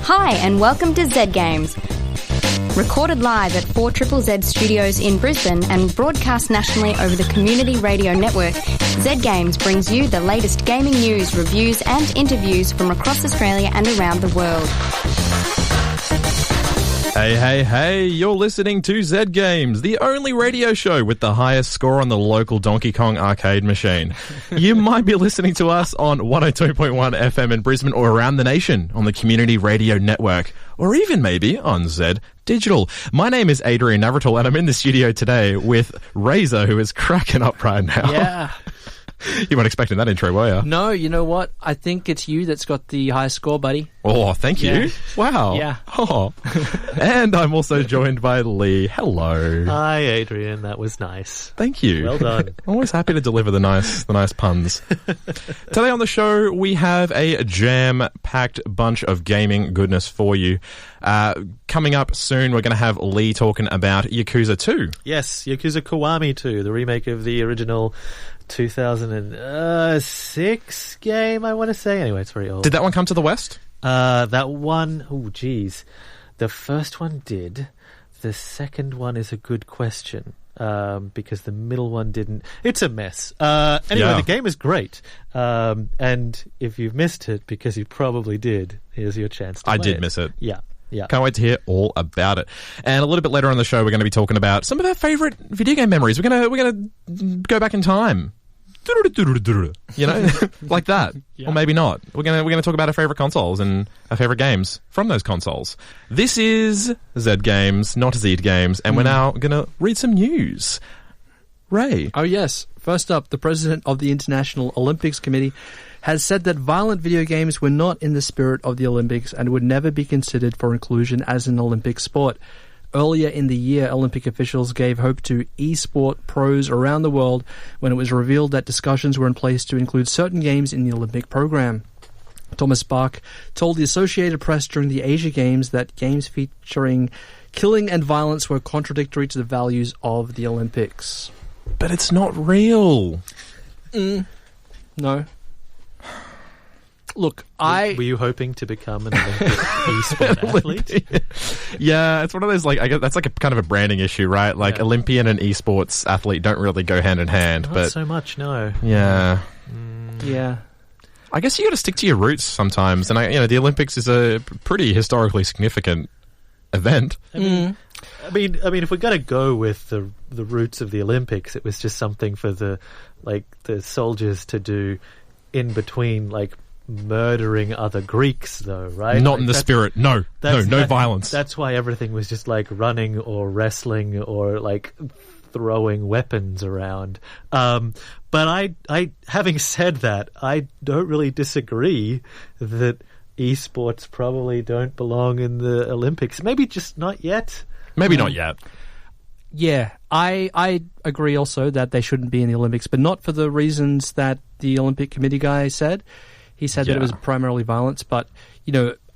Hi, and welcome to Z Games. Recorded live at 4ZZZ Studios in Brisbane and broadcast nationally over the Community Radio Network, Z Games brings you the latest gaming news, reviews and interviews from across Australia and around the world. Hey, you're listening to Z Games, the only radio show with the highest score on the local Donkey Kong arcade machine. You might be listening to us on 102.1 FM in Brisbane or around the nation on the Community Radio Network, or even maybe on Z Digital. My name is Adrian Navratil, and I'm in the studio today with Razor, who is cracking up right now. Yeah. You weren't expecting that intro, were you? No, you know what? I think it's you that's got the highest score, buddy. Oh, thank you. Yeah. Wow. Yeah. Oh. And I'm also joined by Lee. Hello. Hi, Adrian. That was nice. Thank you. Well done. Always happy to deliver the nice puns. Today on the show, we have a jam-packed bunch of gaming goodness for you. Coming up soon, we're going to have Lee talking about Yakuza 2. Yes, Yakuza Kiwami 2, the remake of the original 2006 game, I want to say. Anyway, it's very old. Did that one come to the West? That one, oh, geez. The first one did. The second one is a good question. Because the middle one didn't. It's a mess. Anyway, The game is great. And if you've missed it, because you probably did, here's your chance to play I did it. miss it. Yeah. Can't wait to hear all about it. And a little bit later on the show, we're going to be talking about some of our favourite video game memories. We're gonna go back in time. You know, like that. Yeah. Or maybe not. We're gonna talk about our favourite consoles and our favourite games from those consoles. This is Z Games, not Z Games, and we're now gonna read some news. Ray. Oh, yes. First up, the president of the International Olympics Committee has said that violent video games were not in the spirit of the Olympics and would never be considered for inclusion as an Olympic sport. Earlier in the year, Olympic officials gave hope to e-sport pros around the world when it was revealed that discussions were in place to include certain games in the Olympic program. Thomas Bach told the Associated Press during the Asia Games that games featuring killing and violence were contradictory to the values of the Olympics. But it's not real. No. Look, Were you hoping to become an Olympic e-sport athlete? Yeah, it's one of those, like, I guess that's like a kind of a branding issue, right? Like, Olympian and esports athlete don't really go hand in hand. Not so much, no. Yeah. Yeah. I guess you got to stick to your roots sometimes, and the Olympics is a pretty historically significant event. I mean, if we're gonna go with the roots of the Olympics, it was just something for the soldiers to do in between, like, murdering other Greeks, though, right? Not in the spirit. No violence. That's why everything was just like running or wrestling or like throwing weapons around. But I having said that, I don't really disagree that esports probably don't belong in the Olympics. Maybe just not yet. Maybe not yet. Yeah, I agree also that they shouldn't be in the Olympics, but not for the reasons that the Olympic Committee guy said. He said that it was primarily violence, but,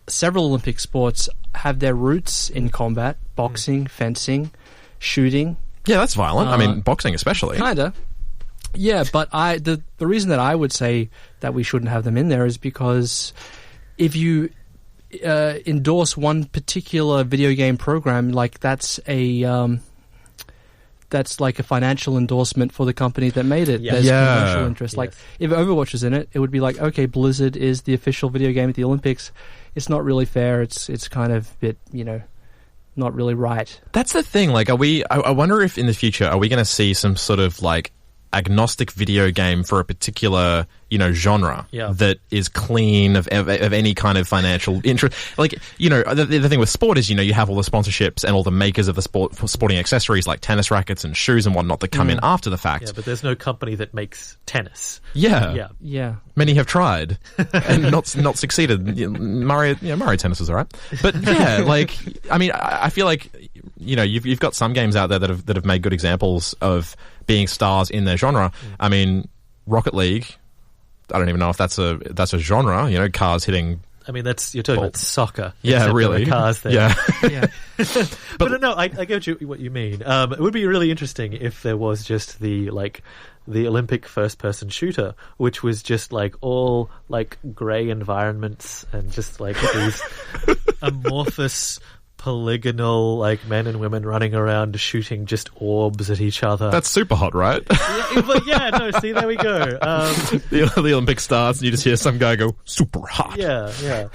several Olympic sports have their roots in combat, boxing, fencing, shooting. Yeah, that's violent. I mean, boxing especially. Kinda. Yeah, but the reason that I would say that we shouldn't have them in there is because if you endorse one particular video game program, like that's like a financial endorsement for the company that made it. There's commercial interest. Like, if Overwatch was in it, it would be like, okay, Blizzard is the official video game at the Olympics. It's not really fair. It's kind of a bit, not really right. That's the thing. Like, I wonder if in the future, are we going to see some sort of, like, agnostic video game for a particular, genre that is clean of any kind of financial interest. Like, the thing with sport is, you have all the sponsorships and all the makers of the sporting accessories like tennis rackets and shoes and whatnot that come in after the fact. Yeah, but there's no company that makes tennis. Yeah. Many have tried and not succeeded. Mario Tennis is all right. But yeah, like, I mean, I feel like, you've got some games out there that have made good examples of being stars in their genre. I mean, Rocket League, I don't even know if that's a genre, cars hitting. I mean, you're talking about soccer. Yeah, really. Cars there. Yeah. but no, I get what you mean. It would be really interesting if there was just the Olympic first-person shooter, which was just like all like grey environments and just like these amorphous, polygonal, like men and women running around shooting just orbs at each other. That's super hot, right? No, see, there we go. The Olympic starts and you just hear some guy go, super hot. Yeah.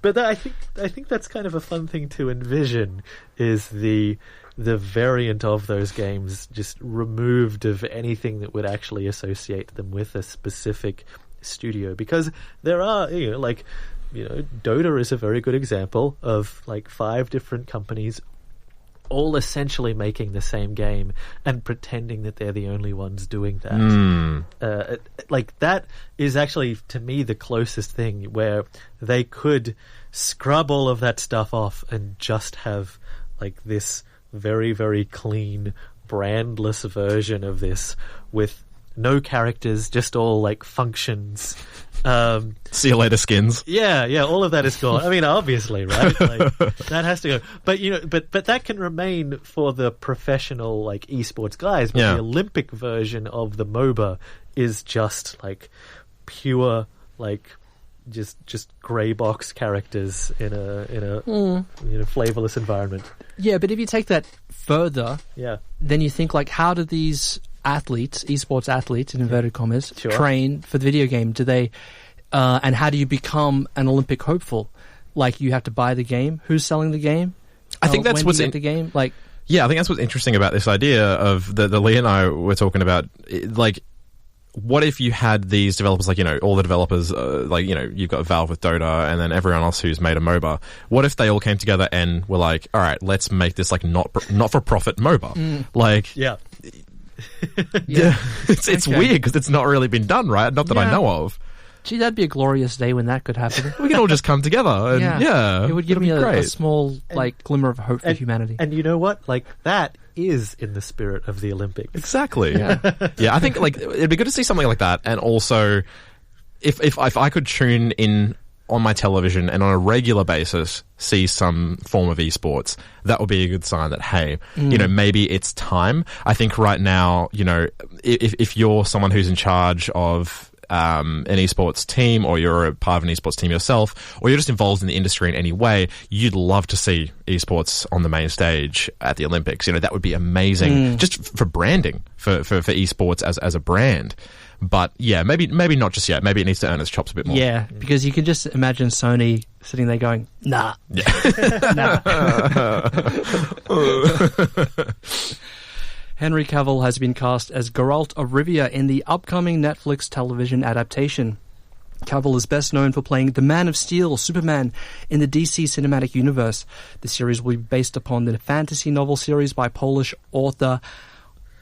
But I think that's kind of a fun thing to envision, is the variant of those games just removed of anything that would actually associate them with a specific studio. Because there are, Dota is a very good example of like 5 different companies all essentially making the same game and pretending that they're the only ones doing that. That is actually, to me, the closest thing where they could scrub all of that stuff off and just have like this very, very clean, brandless version of this with no characters, just all like functions. See you later, skins. Yeah, all of that is gone. I mean, obviously, right? Like, that has to go. But but that can remain for the professional like esports guys. But the Olympic version of the MOBA is just like pure like just grey box characters in a flavorless environment. Yeah, but if you take that further, then you think like, how do these athletes, esports athletes in inverted commas, train for the video game? Do they, and how do you become an Olympic hopeful? Like, you have to buy the game. Who's selling the game? I think that's what's in the game. Like, yeah, I think that's what's interesting about this idea of the Lee and I were talking about. Like, what if you had these developers, like, all the developers, you've got Valve with Dota and then everyone else who's made a MOBA. What if they all came together and were like, all right, let's make this like not for profit MOBA? Like, yeah. It's weird because it's not really been done, right? Not that I know of. Gee, that'd be a glorious day when that could happen. We can all just come together and it would give me a small like glimmer of hope for humanity. And you know what? Like, that is in the spirit of the Olympics. Exactly. Yeah. I think like it'd be good to see something like that. And also, if I could tune in on my television and on a regular basis see some form of esports, that would be a good sign that, hey, maybe it's time. I think right now, if you're someone who's in charge of an esports team, or you're a part of an esports team yourself, or you're just involved in the industry in any way, you'd love to see esports on the main stage at the Olympics. That would be amazing, just for branding for esports as a brand. But yeah, maybe not just yet. Maybe it needs to earn its chops a bit more. Yeah, because you can just imagine Sony sitting there going, nah. Nah. Henry Cavill has been cast as Geralt of Rivia in the upcoming Netflix television adaptation. Cavill is best known for playing the Man of Steel, Superman, in the DC Cinematic Universe. The series will be based upon the fantasy novel series by Polish author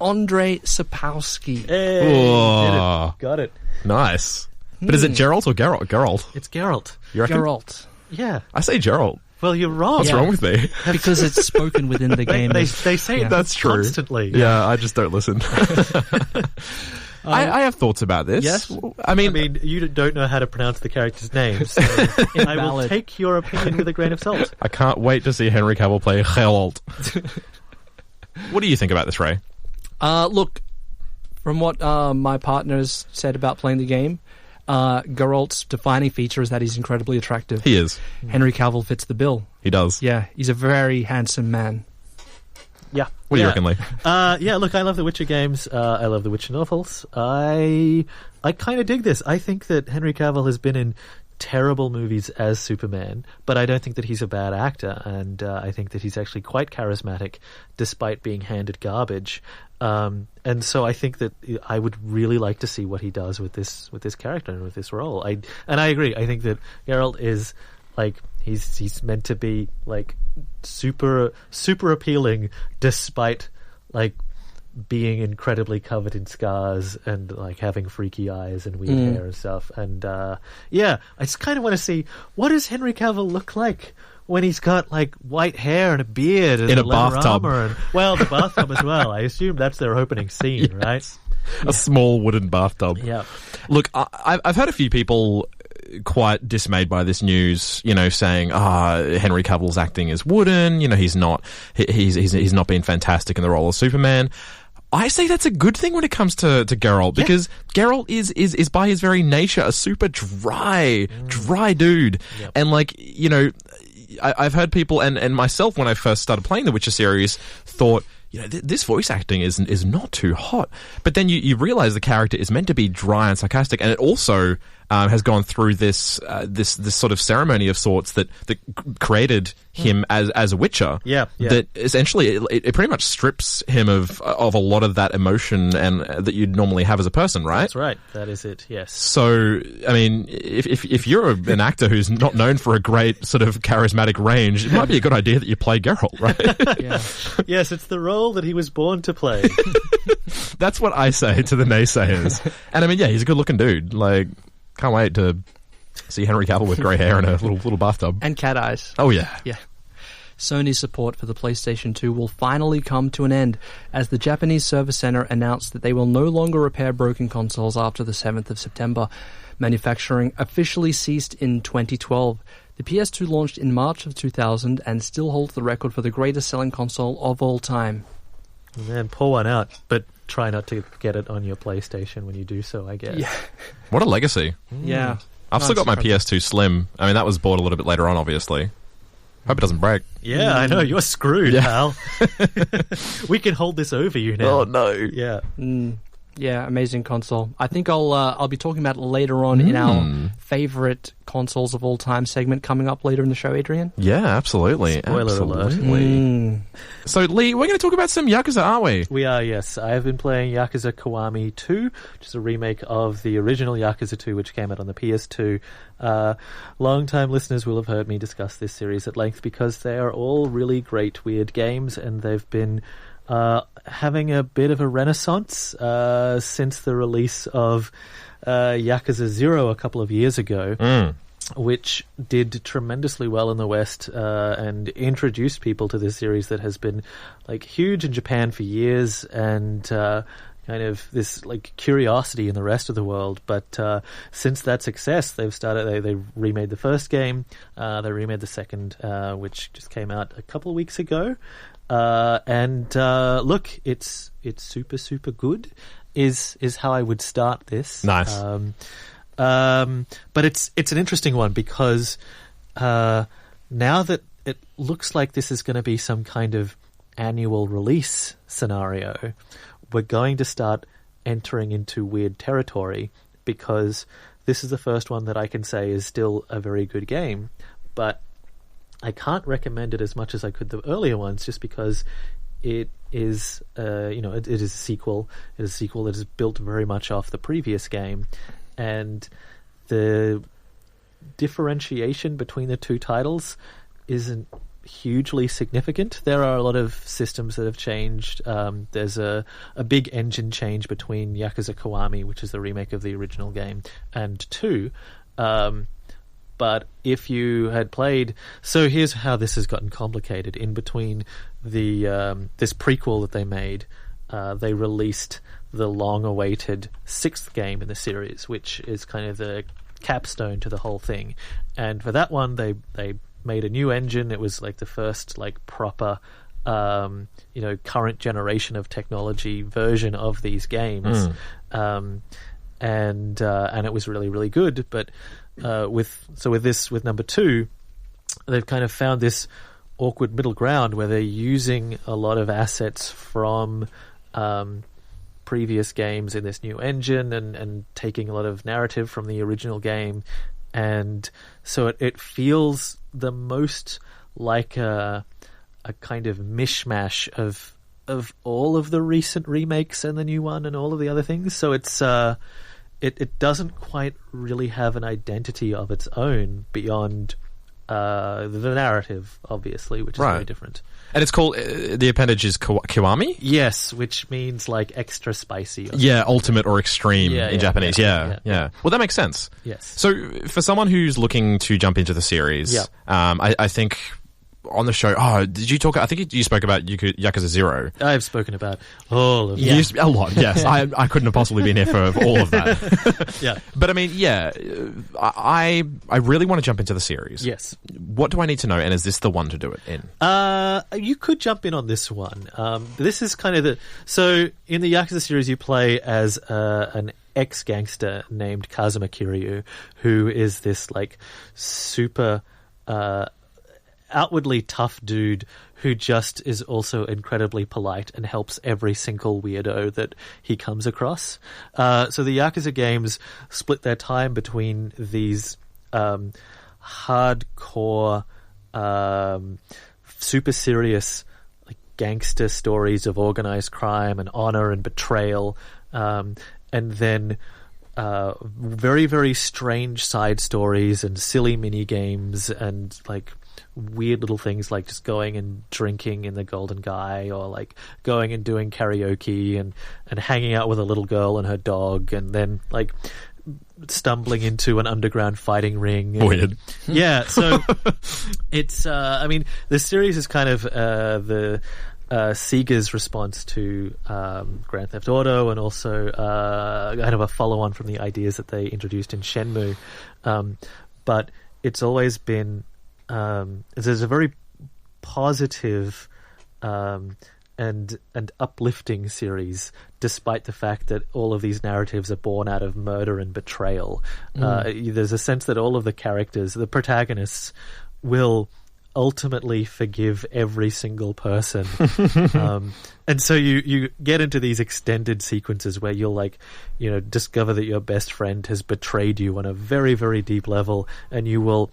Andrzej Sapkowski. Hey, got it. Nice. But is it Geralt or Geralt? Geralt. It's Geralt. You reckon? Geralt. Yeah. I say Geralt. Well, you're wrong. What's wrong with me? Because it's spoken within the game. They say it that's true. Constantly. Yeah, I just don't listen. I have thoughts about this. Yes. I mean, you don't know how to pronounce the characters' names. So I will take your opinion with a grain of salt. I can't wait to see Henry Cavill play Geralt. What do you think about this, Ray? Look, from what my partners said about playing the game, Geralt's defining feature is that he's incredibly attractive. He is. Henry Cavill fits the bill. He does. Yeah, he's a very handsome man. Yeah. What do you reckon, Lee? Look, I love the Witcher games. I love the Witcher novels. I kind of dig this. I think that Henry Cavill has been in terrible movies as Superman, but I don't think that he's a bad actor, and I think that he's actually quite charismatic despite being handed garbage. And so I think that I would really like to see what he does with this character and with this role. I agree. I think that Geralt is like he's meant to be like super appealing despite like being incredibly covered in scars and like having freaky eyes and weird hair and stuff. And I just kind of want to see, what does Henry Cavill look like when he's got like white hair and a beard and in a a bathtub? The bathtub as well. I assume that's their opening scene, right? A small wooden bathtub. Yeah. Look, I've heard a few people quite dismayed by this news, saying, Henry Cavill's acting is wooden, he's not been fantastic in the role of Superman. I say that's a good thing when it comes to Geralt, because Geralt is by his very nature a super dry dude. Yep. And I've heard people and myself when I first started playing the Witcher series thought, this voice acting is not too hot. But then you realize the character is meant to be dry and sarcastic, and it also has gone through this sort of ceremony of sorts that created him as a Witcher. Yeah. That essentially it pretty much strips him of a lot of that emotion and that you'd normally have as a person, right? That's right. That is it. Yes. So, I mean, if you're an actor who's not known for a great sort of charismatic range, it might be a good idea that you play Geralt, right? Yeah. Yes, it's the role that he was born to play. That's what I say to the naysayers. And I mean, yeah, he's a good-looking dude. Like, can't wait to see Henry Cavill with grey hair and a little bathtub. And cat eyes. Oh, yeah. Yeah. Sony's support for the PlayStation 2 will finally come to an end as the Japanese Service Center announced that they will no longer repair broken consoles after the 7th of September. Manufacturing officially ceased in 2012. The PS2 launched in March of 2000 and still holds the record for the greatest selling console of all time. Man, pull one out, but try not to get it on your PlayStation when you do so, I guess. Yeah. What a legacy. Yeah. I've still got my PS2 Slim. I mean, that was bought a little bit later on, obviously. Hope it doesn't break. Yeah, I know. You're screwed, pal. We can hold this over you now. Oh, no. Yeah. Yeah, amazing console. I think I'll be talking about it later on in our favorite consoles of all time segment coming up later in the show, Adrian. Yeah, absolutely. Spoiler alert. So, Lee, we're going to talk about some Yakuza, aren't we? We are, yes. I have been playing Yakuza Kiwami 2, which is a remake of the original Yakuza 2, which came out on the PS2. Long-time listeners will have heard me discuss this series at length because they are all really great, weird games, and they've been having a bit of a renaissance since the release of Yakuza 0 a couple of years ago, which did tremendously well in the West and introduced people to this series that has been like huge in Japan for years and kind of this like curiosity in the rest of the world. But since that success, they remade the first game, they remade the second, which just came out a couple of weeks ago. And look, it's super, super good is how I would start this. Nice. But it's an interesting one because now that it looks like this is going to be some kind of annual release scenario, we're going to start entering into weird territory because this is the first one that I can say is still a very good game, but I can't recommend it as much as I could the earlier ones just because it is, it is a sequel. It is a sequel that is built very much off the previous game, and the differentiation between the two titles isn't hugely significant. There are a lot of systems that have changed. There's a big engine change between Yakuza Kiwami, which is the remake of the original game, and 2. But if you had played... So here's how this has gotten complicated. In between the this prequel that they made, they released the long-awaited 6th game in the series, which is kind of the capstone to the whole thing. And for that one, they made a new engine. It was like the first like proper current generation of technology version of these games. And it was really, really good. But with number 2, they've kind of found this awkward middle ground where they're using a lot of assets from previous games in this new engine and taking a lot of narrative from the original game. And so it feels the most like a kind of mishmash of all of the recent remakes and the new one and all of the other things. So it's it doesn't quite really have an identity of its own beyond the narrative, obviously, which is very different. And it's called, the appendage is Kiwami? Yes, which means like extra spicy. Ultimate or extreme in Japanese. Yeah. Well, that makes sense. Yes. So for someone who's looking to jump into the series, I think on the show, did you talk, I think you spoke about Yakuza 0. I've spoken about all of that. A lot, yes. I couldn't have possibly been here for all of that. Yeah. But I mean, I really want to jump into the series. Yes. What do I need to know, and is this the one to do it in? You could jump in on this one. This is kind of so in the Yakuza series you play as an ex-gangster named Kazuma Kiryu, who is this like super outwardly tough dude who just is also incredibly polite and helps every single weirdo that he comes across. So the Yakuza games split their time between these hardcore, super serious gangster stories of organized crime and honor and betrayal, and then very, very strange side stories and silly mini games and weird little things like just going and drinking in the Golden Guy, or going and doing karaoke and hanging out with a little girl and her dog, and then stumbling into an underground fighting ring. Weird. Yeah, so it's the series is kind of the Sega's response to Grand Theft Auto, and also kind of a follow-on from the ideas that they introduced in Shenmue. But it's always been there's a very positive and uplifting series, despite the fact that all of these narratives are born out of murder and betrayal. There's a sense that all of the characters, the protagonists, will ultimately forgive every single person. And so you get into these extended sequences where you'll discover that your best friend has betrayed you on a very, very deep level, and you will,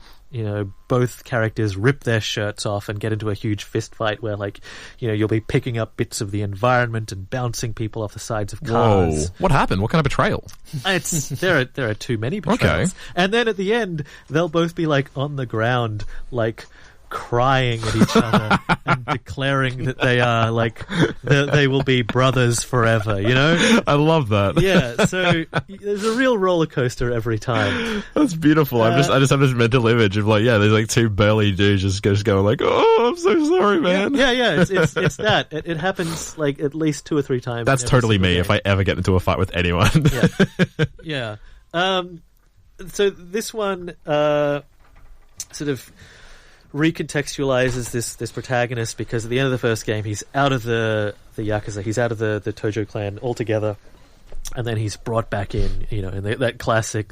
both characters rip their shirts off and get into a huge fist fight where you'll be picking up bits of the environment and bouncing people off the sides of cars. Whoa. What happened? What kind of betrayal? There are too many betrayals. Okay. And then at the end they'll both be on the ground crying at each other and declaring that they are they will be brothers forever, I love that. Yeah, so there's a real roller coaster every time. That's beautiful. I just have this mental image of there's two burly dudes just going oh, I'm so sorry, man. Yeah, it's that. It happens at least 2 or 3 times. That's totally me if I ever get into a fight with anyone. Yeah. So this one sort of recontextualizes this protagonist, because at the end of the first game he's out of the Yakuza, he's out of the Tojo clan altogether, and then he's brought back in, in that classic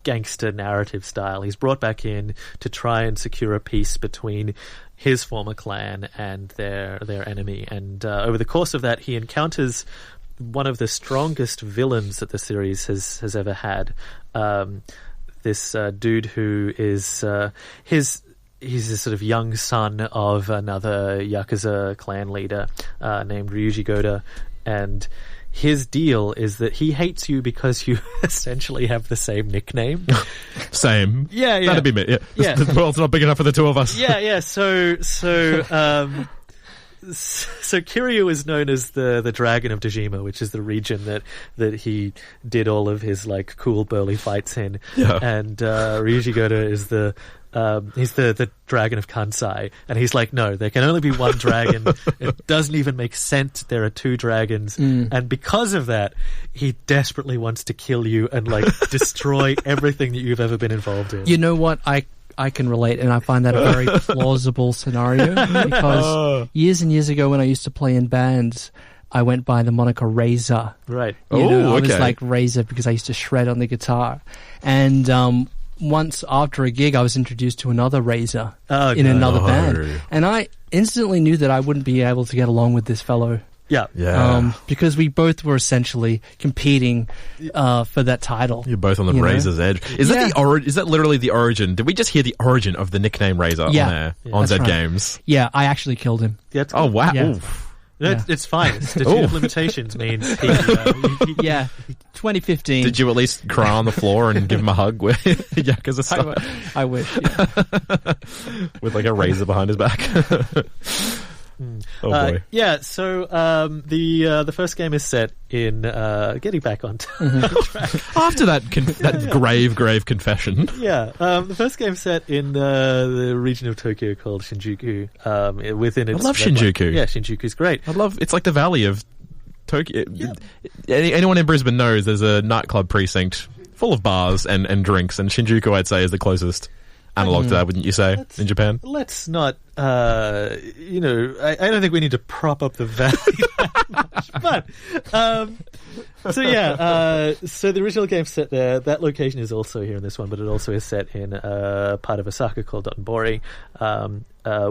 gangster narrative style. He's brought back in to try and secure a peace between his former clan and their enemy, and over the course of that he encounters one of the strongest villains that the series has ever had. This dude who is he's a sort of young son of another Yakuza clan leader named Ryuji Goda, and his deal is that he hates you because you essentially have the same nickname. Same. Yeah. That'd be me. Yeah. The world's not big enough for the two of us. Yeah. So Kiryu is known as the Dragon of Dojima, which is the region that he did all of his cool burly fights in. Yeah. And Ryuji Goda is he's the Dragon of Kansai, and he's no, there can only be one dragon. It doesn't even make sense. There are 2 dragons, and because of that, he desperately wants to kill you and destroy everything that you've ever been involved in. You know what? I can relate, and I find that a very plausible scenario, because years and years ago when I used to play in bands, I went by the moniker Razor. Right. I was Razor because I used to shred on the guitar. And once after a gig, I was introduced to another Razor in another band. And I instantly knew that I wouldn't be able to get along with this fellow. Yeah. Because we both were essentially competing for that title. You're both on the razor's edge. Is that literally the origin? Did we just hear the origin of the nickname Razor on air on Zed Games? Yeah, I actually killed him. Oh wow! Yeah. It's fine. Statute of limitations means he 2015. Did you at least cry on the floor and give him a hug with Yakuza style? I wish. Yeah. With a razor behind his back. Oh boy. So the first game is set in getting back on track. After that grave confession. Yeah, the first game set in the region of Tokyo called Shinjuku. Within its I love Shinjuku. Yeah, Shinjuku's great. It's like the valley of Tokyo. Yeah. Anyone in Brisbane knows there's a nightclub precinct full of bars and drinks, and Shinjuku, I'd say, is the closest analog to that, wouldn't you say, in Japan? Let's not I don't think we need to prop up the valley that much. But, so the original game's set there. That location is also here in this one, but it also is set in a part of Osaka called Dotonbori,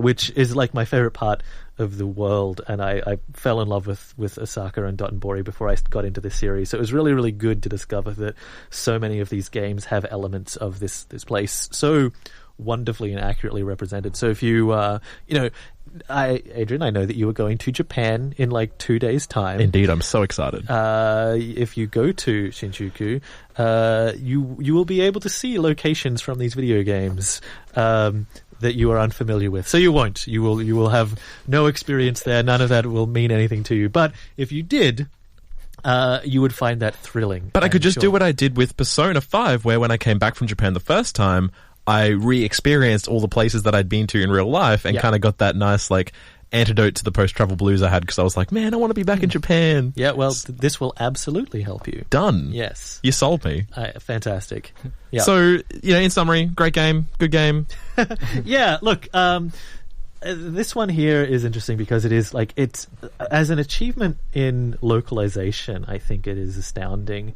which is like my favorite part of the world, and I fell in love with Osaka and Dotonbori before I got into this series. So it was really, really good to discover that so many of these games have elements of this place so wonderfully and accurately represented. So if you, Adrian, I know that you were going to Japan in like 2 days' time. Indeed, I'm so excited. If you go to Shinjuku, you will be able to see locations from these video games that you are unfamiliar with. So you won't. You will have no experience there. None of that will mean anything to you. But if you did, you would find that thrilling. But I could just do what I did with Persona 5, where when I came back from Japan the first time, I re-experienced all the places that I'd been to in real life and kind of got that nice, like, antidote to the post-travel blues I had, because I was like, man, I want to be back in Japan. Yeah, well, this will absolutely help you. Done. Yes. You sold me. Fantastic. Yeah. So, in summary, great game, good game. Yeah, look, this one here is interesting because it is like, it's as an achievement in localization, I think it is astounding.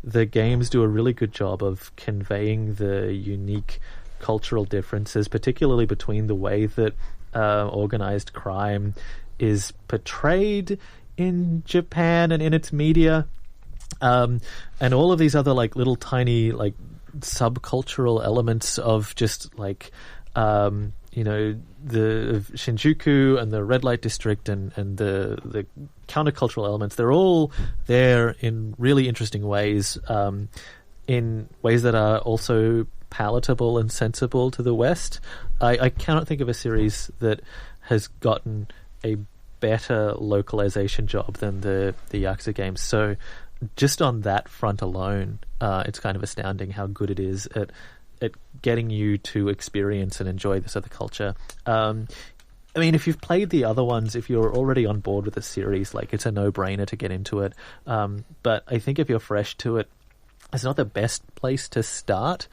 The games do a really good job of conveying the unique cultural differences, particularly between the way that organized crime is portrayed in Japan and in its media, and all of these other like little tiny like subcultural elements of just like the Shinjuku and the red light district and the countercultural elements. They're all there in really interesting ways, in ways that are also palatable and sensible to the West. I cannot think of a series that has gotten a better localization job than the Yakuza games. So just on that front alone, it's kind of astounding how good it is at getting you to experience and enjoy this other culture. I mean, if you've played the other ones, if you're already on board with the series, like, it's a no-brainer to get into it. But I think if you're fresh to it, it's not the best place to start.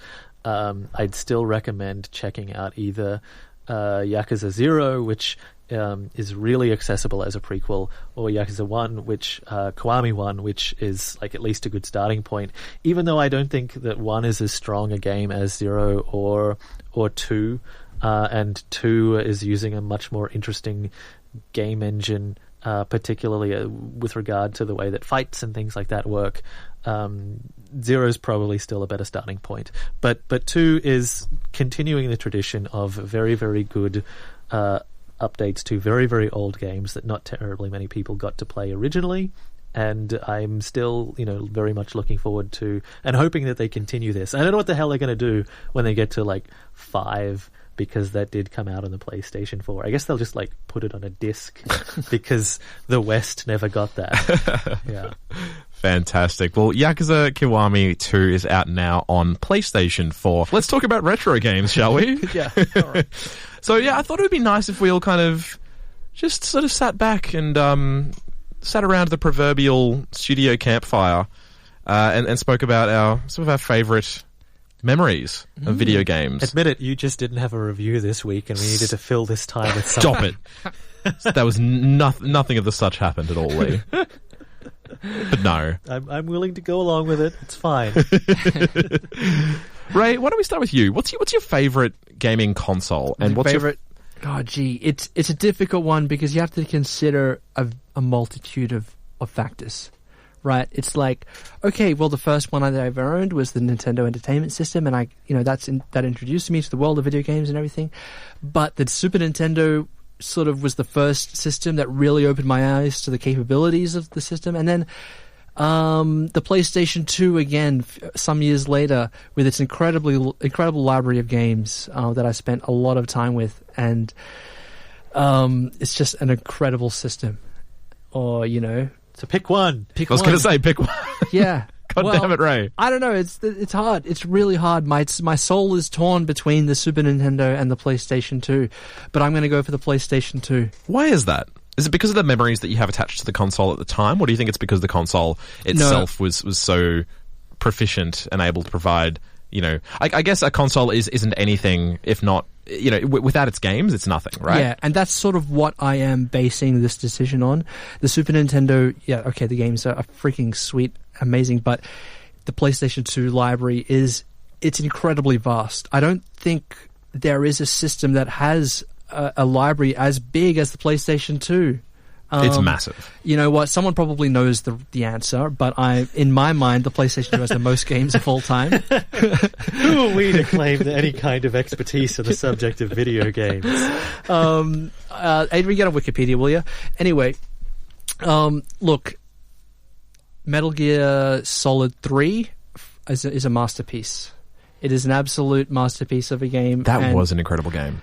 I'd still recommend checking out either Yakuza 0, which is really accessible as a prequel, or Yakuza 1, which Kiwami 1, which is like at least a good starting point. Even though I don't think that 1 is as strong a game as 0 or 2, and 2 is using a much more interesting game engine, particularly with regard to the way that fights and things like that work. 0 is probably still a better starting point, but 2 is continuing the tradition of very, very good updates to very, very old games that not terribly many people got to play originally. And I'm still, very much looking forward to and hoping that they continue this. I don't know what the hell they're going to do when they get to like 5, because that did come out on the PlayStation 4. I guess they'll just like put it on a disc because the West never got that. Yeah. Fantastic. Well, Yakuza Kiwami 2 is out now on PlayStation 4. Let's talk about retro games, shall we? Yeah. All right. So, I thought it would be nice if we all kind of just sort of sat back and sat around the proverbial studio campfire and spoke about some of our favourite memories of video games. Admit it, you just didn't have a review this week and we needed to fill this time with something. Stop it. That was nothing of the such happened at all, Lee. But no. I'm willing to go along with it. It's fine. Ray, why don't we start with you? What's your favourite gaming console? And what's favorite? It's a difficult one because you have to consider a multitude of factors, right? It's like, okay, well, the first one that I ever owned was the Nintendo Entertainment System, and that introduced me to the world of video games and everything. But the Super Nintendo sort of was the first system that really opened my eyes to the capabilities of the system, and then the PlayStation 2 again some years later with its incredible library of games that I spent a lot of time with, and it's just an incredible system. Or so pick one. I was going to say pick one. Yeah. God damn it, Ray. I don't know. It's hard. It's really hard. My soul is torn between the Super Nintendo and the PlayStation 2, but I'm going to go for the PlayStation 2. Why is that? Is it because of the memories that you have attached to the console at the time, or do you think it's because the console itself was so proficient and able to provide you know, I guess a console isn't anything if not, you know, without its games, it's nothing, right? Yeah, and that's sort of what I am basing this decision on. The Super Nintendo, yeah, okay, the games are freaking sweet, amazing, but the PlayStation 2 library it's incredibly vast. I don't think there is a system that has a library as big as the PlayStation 2. It's massive. You know what? Someone probably knows the answer, but in my mind, the PlayStation 2 has the most games of all time. Who are we to claim any kind of expertise on the subject of video games? Adrian, get on Wikipedia, will you? Anyway, look, Metal Gear Solid 3 is a masterpiece. It is an absolute masterpiece of a game. That was an incredible game.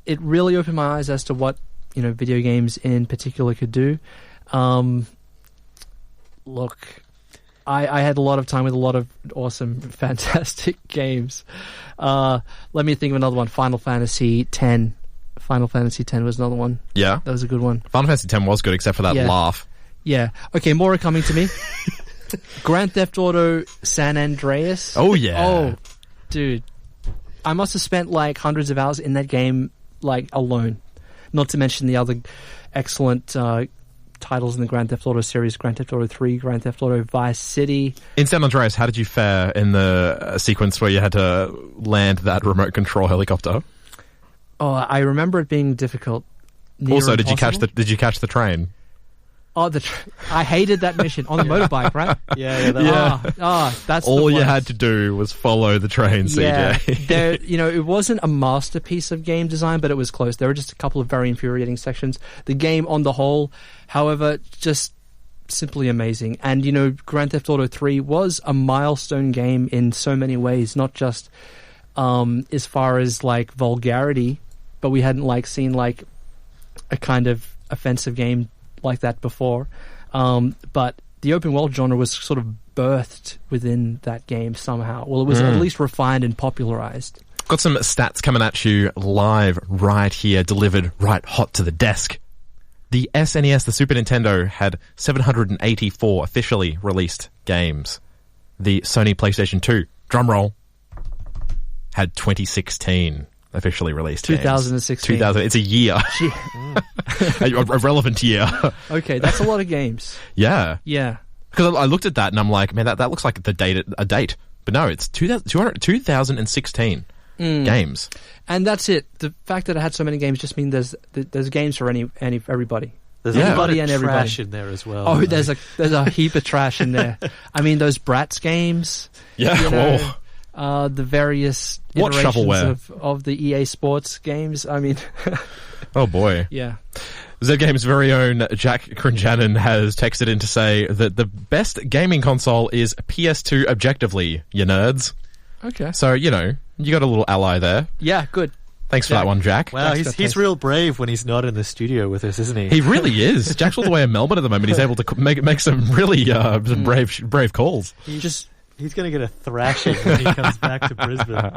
It really opened my eyes as to what, you know, video games in particular could do. Look, I had a lot of time with a lot of awesome, fantastic games. Let me think of another one. Final Fantasy X. Final Fantasy X was another one. Yeah. That was a good one. Final Fantasy X was good, except for that laugh. Yeah. Okay, more are coming to me. Grand Theft Auto San Andreas. Oh, yeah. Oh, dude. I must have spent like hundreds of hours in that game, like, alone. Not to mention the other excellent titles in the Grand Theft Auto series, Grand Theft Auto 3, Grand Theft Auto Vice City. In San Andreas, how did you fare in the sequence where you had to land that remote control helicopter? Oh, I remember it being difficult. Also, did you catch the train? Oh, I hated that mission on the motorbike, right? Yeah. That's all the you worst. had to do was follow the train, Yeah, CJ. you know, it wasn't a masterpiece of game design, but it was close. There were just a couple of very infuriating sections. The game on the whole, however, just simply amazing. And, you know, Grand Theft Auto 3 was a milestone game in so many ways, not just as far as, like, vulgarity, but we hadn't, like, seen, like, a kind of offensive game like that before. But the open world genre was sort of birthed within that game somehow. Well, it was at least refined and popularized. Got some stats coming at you live right here, delivered right hot to the desk. The SNES, the Super Nintendo, had 784 officially released games. The Sony PlayStation 2, drumroll, had 2016 officially released 2016. 2000. It's a year. a relevant year. Okay, that's a lot of games. Yeah. Yeah. Because I looked at that and I'm like, man, that looks like a date. But no, it's 2016 games. And that's it. The fact that it had so many games just means there's games for everybody. There's anybody a lot and of everybody. trash in there as well. Oh, there's a heap of trash in there. I mean, those Bratz games. Yeah. You know, the various What iterations of the EA Sports games. I mean, oh boy. Yeah. Z-Game's very own Jack Crinjanin has texted in to say that the best gaming console is PS2 objectively, you nerds. Okay. So, you know, you got a little ally there. Yeah, good. Thanks for that one, Jack. Wow, Thanks. he's real brave when he's not in the studio with us, isn't he? He really is. Jack's all the way in Melbourne at the moment. He's able to make some really some brave calls. He's going to get a thrashing when he comes back to Brisbane.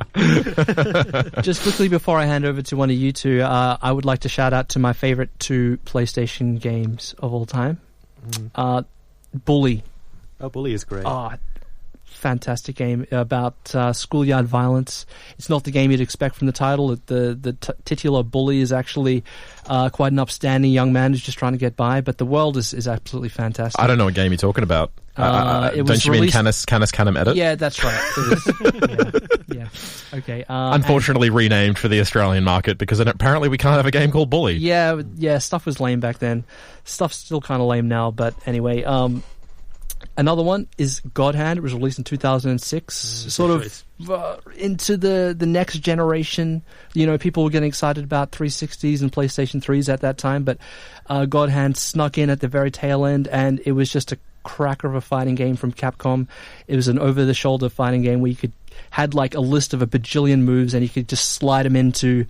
Just quickly before I hand over to one of you two, I would like to shout out to my favorite two PlayStation games of all time. Bully. Oh, Bully is great. Oh, fantastic game about schoolyard violence. It's not the game you'd expect from the title. The titular bully is actually quite an upstanding young man who's just trying to get by, but the world is absolutely fantastic. I don't know what game you're talking about. Don't you mean Canis Canem Edit? Yeah, that's right. Yeah. Okay. Unfortunately renamed for the Australian market because apparently we can't have a game called Bully. Yeah, stuff was lame back then. Stuff's still kind of lame now, but anyway. Another one is God Hand. It was released in 2006. Sort of into the next generation. You know, people were getting excited about 360s and PlayStation 3s at that time, but God Hand snuck in at the very tail end, and it was just a cracker of a fighting game from Capcom. It was an over-the-shoulder fighting game where you had like a list of a bajillion moves, and you could just slide them into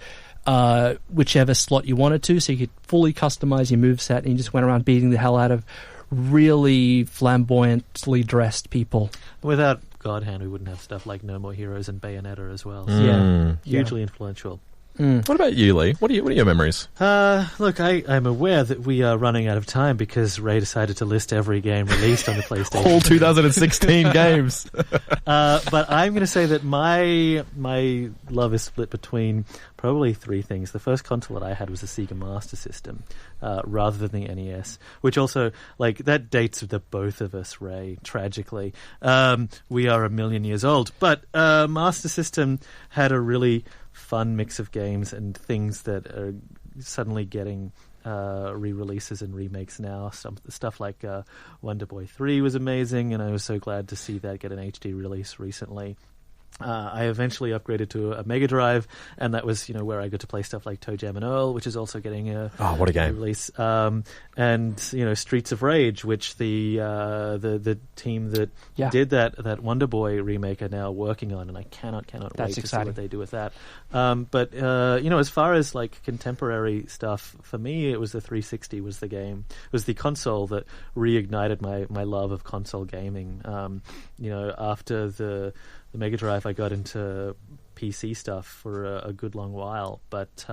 whichever slot you wanted to, so you could fully customize your moveset, and you just went around beating the hell out of really flamboyantly dressed people. Without God Hand, we wouldn't have stuff like No More Heroes and Bayonetta as well. Yeah. Hugely influential. What about you, Lee? What are your memories? Look, I'm aware that we are running out of time because Ray decided to list every game released on the PlayStation. All 2016 games. But I'm going to say that my love is split between probably three things. The first console that I had was the Sega Master System, rather than the NES, which also, like, that dates the both of us, Ray, tragically. We are a million years old. But Master System had a really fun mix of games and things that are suddenly getting re-releases and remakes now. Stuff like Wonder Boy 3 was amazing, and I was so glad to see that get an HD release recently. I eventually upgraded to a Mega Drive, and that was, where I got to play stuff like Toe Jam and Earl, which is also getting a what a game release. And Streets of Rage, which the team that did that Wonder Boy remake are now working on, and I cannot wait to see what they do with that. But as far as like contemporary stuff, for me, it was the 360 was the game. It was the console that reignited my love of console gaming. After the Mega Drive, I got into PC stuff for a good long while, but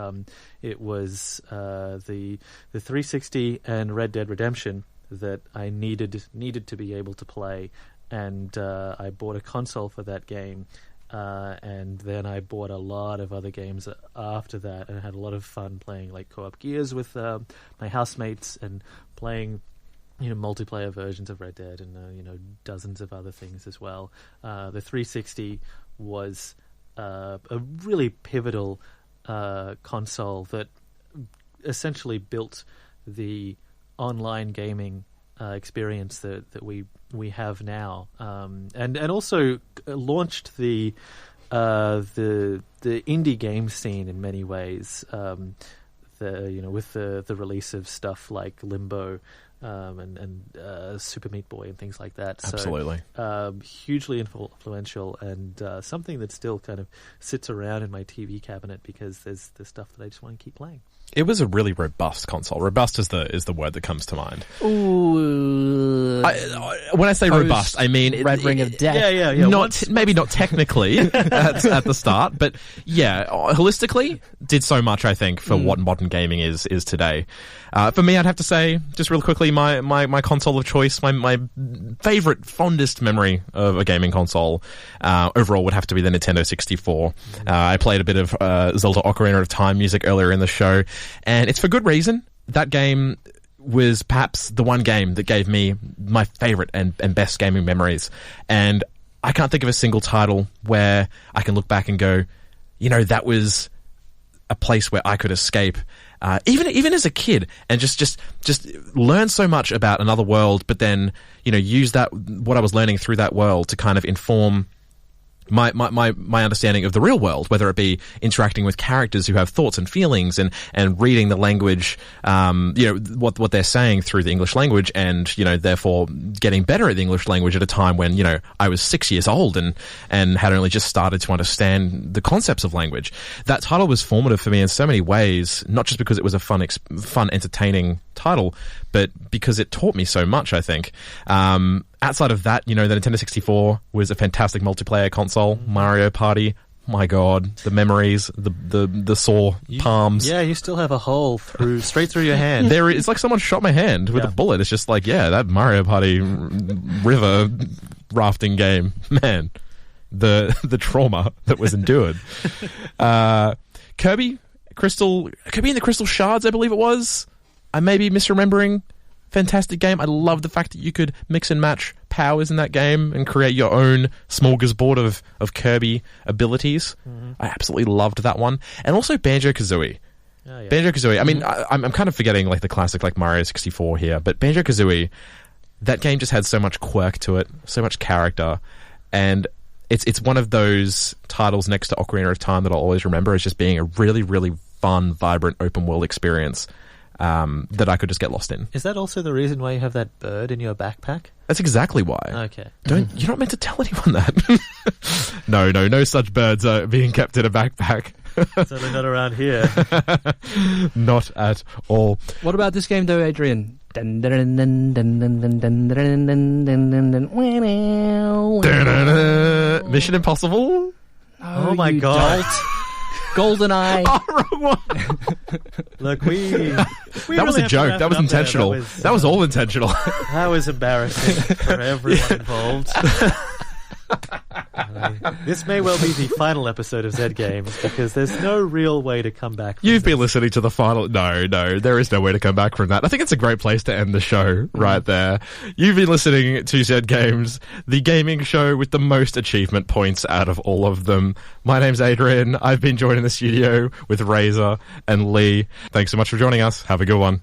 it was the 360 and Red Dead Redemption that I needed to be able to play, and I bought a console for that game, and then I bought a lot of other games after that, and I had a lot of fun playing like Co-op Gears with my housemates and playing multiplayer versions of Red Dead and dozens of other things as well. The 360 was a really pivotal console that essentially built the online gaming experience that we have now, and also launched the indie game scene in many ways. With the release of stuff like Limbo. And Super Meat Boy and things like that. Absolutely. So, hugely influential, and something that still kind of sits around in my TV cabinet because there's stuff that I just want to keep playing. It was a really robust console. Robust is the word that comes to mind. Ooh. When I say robust, I mean Red Ring of Death. Yeah. Maybe not technically at the start, but yeah, holistically did so much, I think, for what modern gaming is today. For me, I'd have to say, just real quickly, my console of choice, my favorite, fondest memory of a gaming console overall would have to be the Nintendo 64. I played a bit of Zelda Ocarina of Time music earlier in the show, and it's for good reason. That game was perhaps the one game that gave me my favorite and best gaming memories. And I can't think of a single title where I can look back and go, that was a place where I could escape, even as a kid, and just learn so much about another world, but then, use what I was learning through that world to kind of inform my understanding of the real world, whether it be interacting with characters who have thoughts and feelings and reading the language, what they're saying through the English language, and, therefore getting better at the English language at a time when, I was 6 years old and had only just started to understand the concepts of language. That title was formative for me in so many ways, not just because it was a fun, entertaining title, but because it taught me so much, I think. Outside of that, the Nintendo 64 was a fantastic multiplayer console. Mario Party, my God, the memories, the sore palms. Yeah, you still have a hole straight through your hand. It's like someone shot my hand with a bullet. It's just like, that Mario Party river rafting game, man, the trauma that was endured. Kirby and the Crystal Shards, I believe it was. I may be misremembering. Fantastic game. I love the fact that you could mix and match powers in that game and create your own smorgasbord of Kirby abilities. I absolutely loved that one. And also Banjo-Kazooie. Oh, yeah. Banjo-Kazooie. I mean, I'm kind of forgetting like the classic like Mario 64 here, but Banjo-Kazooie, that game just had so much quirk to it, so much character, and it's one of those titles next to Ocarina of Time that I'll always remember as just being a really, really fun, vibrant, open world experience. That I could just get lost in. Is that also the reason why you have that bird in your backpack? That's exactly why. Okay. You're not meant to tell anyone that. No such birds are being kept in a backpack. Certainly not around here. Not at all. What about this game though, Adrian? Mission Impossible? Oh my God. GoldenEye. Oh, wrong one. Look, we That was really a have to joke. wrap That it was up there. intentional. That was all intentional. That was embarrassing for everyone involved. This may well be the final episode of Z Games because there's no real way to come back from You've this. been listening to the final... No, there is no way to come back from that. I think it's a great place to end the show right there. You've been listening to Z Games, the gaming show with the most achievement points out of all of them. My name's Adrian. I've been joined in the studio with Razor and Lee. Thanks so much for joining us. Have a good one.